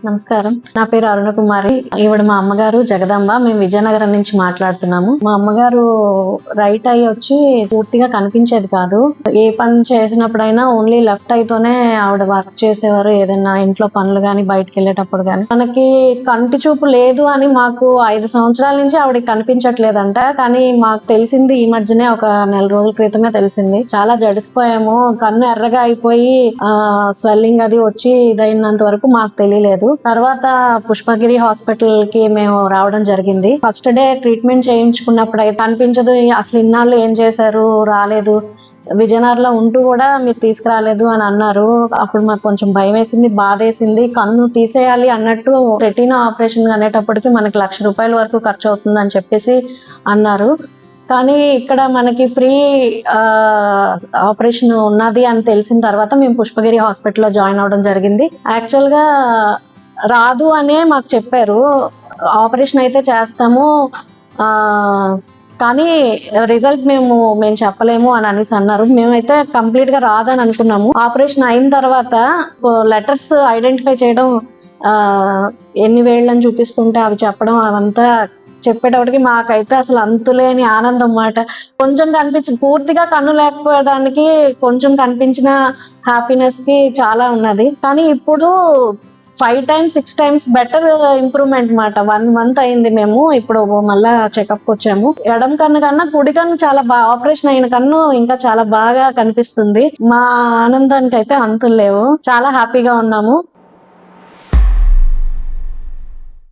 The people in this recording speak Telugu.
నమస్కారం. నా పేరు అరుణ కుమారి. ఈవిడ మా అమ్మగారు జగదాంబ. మేము విజయనగరం నుంచి మాట్లాడుతున్నాము. మా అమ్మగారు రైట్ ఐ వచ్చి పూర్తిగా కనిపించేది కాదు. ఏ పని చేసినప్పుడైనా ఓన్లీ లెఫ్ట్ ఐతోనే ఆవిడ వర్క్ చేసేవారు. ఏదైనా ఇంట్లో పనులు గాని బయటకు వెళ్ళేటప్పుడు గాని. మనకి కంటి చూపు లేదు అని మాకు 5 సంవత్సరాల నుంచి ఆవిడ కనిపించట్లేదంట. కానీ మాకు తెలిసింది ఈ మధ్యనే ఒక నెల రోజుల క్రితమే తెలిసింది. చాలా జడిసిపోయాము. కన్ను ఎర్రగా అయిపోయి స్వెల్లింగ్ అది వచ్చి ఇదైనంత వరకు మాకు తెలియలేదు. తర్వాత పుష్పగిరి హాస్పిటల్ కి మేము రావడం జరిగింది. ఫస్ట్ డే ట్రీట్మెంట్ చేయించుకున్నప్పుడు అయితే అనిపించదు, అసలు ఇన్నాళ్ళు ఏం చేశారు, రాలేదు, విజయనగరంలో ఉంటూ కూడా మీరు తీసుకురాలేదు అని అన్నారు. అప్పుడు మాకు కొంచెం భయం వేసింది, బాధ వేసింది. కన్ను తీసేయాలి అన్నట్టు రెటీనా ఆపరేషన్ అనేటప్పటికి మనకి ₹1,00,000 వరకు ఖర్చు అవుతుంది అని చెప్పేసి అన్నారు. కానీ ఇక్కడ మనకి ఫ్రీ ఆపరేషన్ ఉన్నది అని తెలిసిన తర్వాత మేము పుష్పగిరి హాస్పిటల్లో జాయిన్ అవడం జరిగింది. యాక్చువల్గా రాదు అనే మాకు చెప్పారు, ఆపరేషన్ అయితే చేస్తాము కానీ రిజల్ట్ మేము చెప్పలేము అని అనేసి అన్నారు. మేమైతే కంప్లీట్ గా రాదని అనుకున్నాము. ఆపరేషన్ అయిన తర్వాత లెటర్స్ ఐడెంటిఫై చేయడం, ఎన్ని వేళ్ళని చూపిస్తుంటే అవి చెప్పడం, అవంతా చెప్పేటప్పటికి మాకైతే అసలు అంతులేని ఆనందం మాట. కొంచెం కనిపించింది, పూర్తిగా కన్ను లేకపోవడానికి కొంచెం కనిపించిన హ్యాపీనెస్ కి చాలా ఉన్నది. కానీ ఇప్పుడు 5 times 6 times బెటర్ ఇంప్రూవ్మెంట్ మాట. 1 month అయింది మేము ఇప్పుడు మళ్ళా చెకప్ వచ్చాము. ఎడం కన్ను కన్నా కుడి కన్ను చాలా బాగా, ఆపరేషన్ అయిన కన్ను ఇంకా చాలా బాగా కనిపిస్తుంది. మా ఆనందానికి అయితే అంతులు లేవు. చాలా హ్యాపీగా ఉన్నాము.